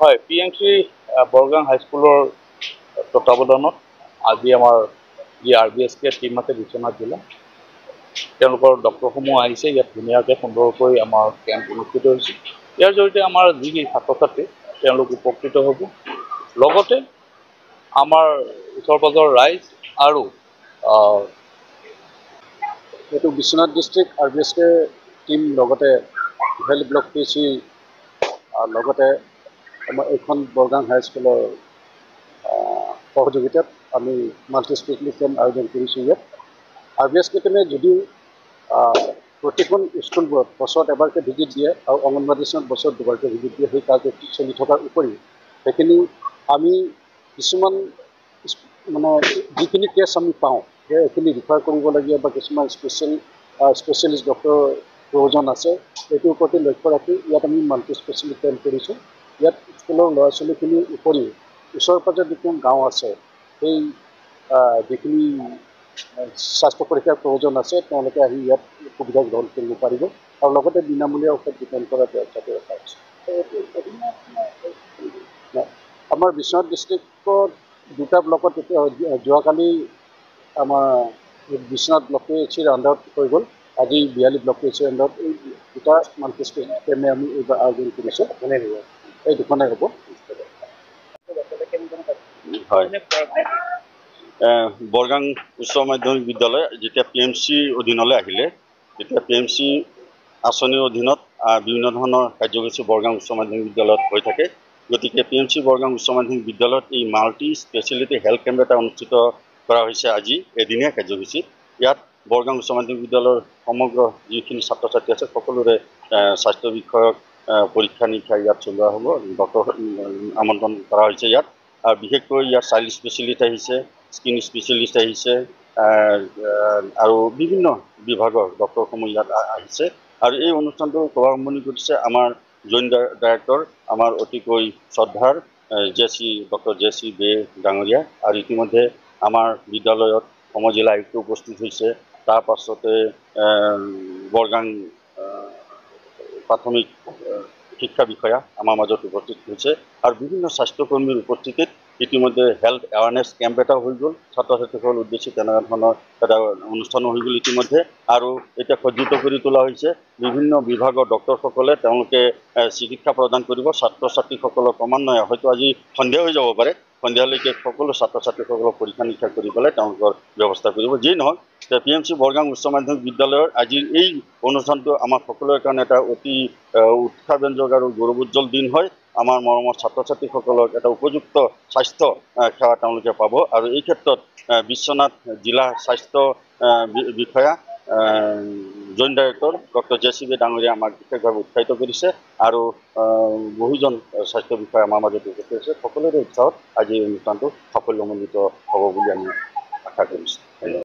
হয়, PMC বৰগাং হাইস্কুলৰ তত্বাৱধানত আজি আমাৰ যি RBSK টিম আছে বিশ্বনাথ জিলা তেওঁলোকৰ ডক্টৰসমূহ আহিছে। ইয়াত ধুনীয়াকৈ সুন্দৰকৈ আমাৰ কেম্প অনুষ্ঠিত হৈছে। ইয়াৰ জৰিয়তে আমাৰ যি ছাত্ৰ ছাত্ৰী তেওঁলোক উপকৃত হ'ব। লগতে আমাৰ ওচৰ পাজৰ ৰাইজ আৰু এইটো বিশ্বনাথ ডিষ্ট্ৰিক্ট RBSK টিম লগতে ভেলি ব্লক PC লগতে আমাৰ এইখন বৰগাং হাইস্কুলৰ সহযোগিতাত আমি মাল্টি স্পেচিয়েলিষ্ট কেম্প আয়োজন কৰিছোঁ। ইয়াত RBSK টিমে যদিও প্ৰতিখন স্কুলবোৰত বছৰত এবাৰকৈ ভিজিট দিয়ে আৰু অংগনবাড়ী স্কুলত বছৰত দুবাৰকৈ ভিজিট দিয়ে। সেই কাৰ্যসূচী চলি থকাৰ উপৰিও সেইখিনি আমি কিছুমান মানে যিখিনি কেছ আমি পাওঁ যে এইখিনি ৰিফাৰ কৰিবলগীয়া বা কিছুমান স্পেচিয়েলিষ্ট ডক্টৰৰ প্ৰয়োজন আছে, এইটোৰ প্ৰতি লক্ষ্য ৰাখি ইয়াত আমি মাল্টি স্পেচিয়েলিষ্ট কেম্প কৰিছোঁ। ইয়াত স্কুলৰ ল'ৰা ছোৱালীখিনিৰ উপৰিও ওচৰ পাজৰ যিখন গাঁও আছে সেই যিখিনি স্বাস্থ্য পৰীক্ষাৰ প্ৰয়োজন আছে তেওঁলোকে আহি ইয়াত সুবিধা গ্ৰহণ কৰিব পাৰিব আৰু লগতে বিনামূলীয়া ঔষধ বিতৰণ কৰাৰ ব্যৱস্থাটো ৰখা হৈছে। আমাৰ বিশ্বনাথ ডিষ্ট্ৰিক্টত দুটা ব্লকত যোৱাকালি আমাৰ বিশ্বনাথ ব্লক PHCৰ আণ্ডাৰত হৈ গ'ল। আজি 42 ব্লক PHCৰ আণ্ডাৰত এই দুটা মাল্টি স্পেচিয়েলিষ্ট কেম্পে আমি এইবাৰ আয়োজন কৰিছোঁ। এই দুখনে হ'ব। হয়, বৰগাং উচ্চ মাধ্যমিক বিদ্যালয় যেতিয়া PMC অধীনলৈ আহিলে তেতিয়া PMC আঁচনিৰ অধীনত বিভিন্ন ধৰণৰ কাৰ্যসূচী বৰগাং উচ্চ মাধ্যমিক বিদ্যালয়ত হৈ থাকে। গতিকে PMC বৰগাং উচ্চ মাধ্যমিক বিদ্যালয়ত এই মাল্টি স্পেচিয়েলিটি হেল্থ কেম্প এটা অনুষ্ঠিত কৰা হৈছে আজি এদিনীয়া কাৰ্যসূচী। ইয়াত বৰগাং উচ্চ মাধ্যমিক বিদ্যালয়ৰ সমগ্ৰ যিখিনি ছাত্ৰ ছাত্ৰী আছে সকলোৰে স্বাস্থ্য বিষয়ক পৰীক্ষা নিৰীক্ষা ইয়াত চলোৱা হ'ব। ডক্টৰ আমন্ত্ৰণ কৰা হৈছে ইয়াত। আৰু বিশেষকৈ ইয়াত চাইল্ড স্পেচিয়েলিষ্ট আহিছে, স্কিন স্পেচিয়েলিষ্ট আহিছে আৰু বিভিন্ন বিভাগৰ ডক্টৰসমূহ ইয়াত আহিছে। আৰু এই অনুষ্ঠানটো শুভাৰম্ভণি কৰিছে আমাৰ জইণ্ট ডাইৰেক্টৰ আমাৰ অতিকৈ শ্ৰদ্ধাৰ ডক্টৰ JC বে ডাঙৰীয়া। আৰু ইতিমধ্যে আমাৰ বিদ্যালয়ত সমজিলা আয়ুক্ত উপস্থিত হৈছে। তাৰ পাছতে বৰগাং প্ৰাথমিক শিক্ষা বিষয়া আমাৰ মাজত উপস্থিত হৈছে আৰু বিভিন্ন স্বাস্থ্যকৰ্মীৰ উপস্থিতিত ইতিমধ্যে হেল্থ এৱাৰনেছ কেম্প এটা হৈ গ'ল। ছাত্ৰ ছাত্ৰীসকলৰ উদ্দেশ্যে তেনেকুৱা ধৰণৰ এটা অনুষ্ঠানো হৈ গ'ল ইতিমধ্যে। আৰু এতিয়া সজ্জিত কৰি তোলা হৈছে বিভিন্ন বিভাগৰ ডক্টৰসকলে তেওঁলোকে চিকিৎসা প্ৰদান কৰিব। ছাত্ৰ ছাত্ৰীসকলৰ ক্ৰমান্বয়ে হয়তো আজি সন্ধিয়া হৈ যাব পাৰে, সন্ধিয়ালৈকে সকলো ছাত্ৰ ছাত্ৰীসকলক পৰীক্ষা নিৰীক্ষা কৰি পেলাই তেওঁলোকৰ ব্যৱস্থা কৰিব। যিয়ে নহওক PMC বৰগাং উচ্চ মাধ্যমিক বিদ্যালয়ৰ আজিৰ এই অনুষ্ঠানটো আমাৰ সকলোৰে কাৰণে এটা অতি উৎসাহব্যঞ্জক আৰু গৌৰৱোজ্জ্বল দিন হয়। আমাৰ মৰমৰ ছাত্ৰ ছাত্ৰীসকলক এটা উপযুক্ত স্বাস্থ্য সেৱা তেওঁলোকে পাব। আৰু এই ক্ষেত্ৰত বিশ্বনাথ জিলা স্বাস্থ্য বিষয়া জইণ্ট ডাইৰেক্টৰ ডক্টৰ JC বে ডাঙৰীয়া আমাক বিশেষভাৱে উৎসাহিত কৰিছে আৰু বহুজন স্বাস্থ্য বিষয়া আমাৰ মাজত উপস্থিত আছে। সকলোৰে উৎসাহত আজি এই অনুষ্ঠানটো সাফল্যমণ্ডিত হ'ব বুলি আমি আশা কৰিছোঁ।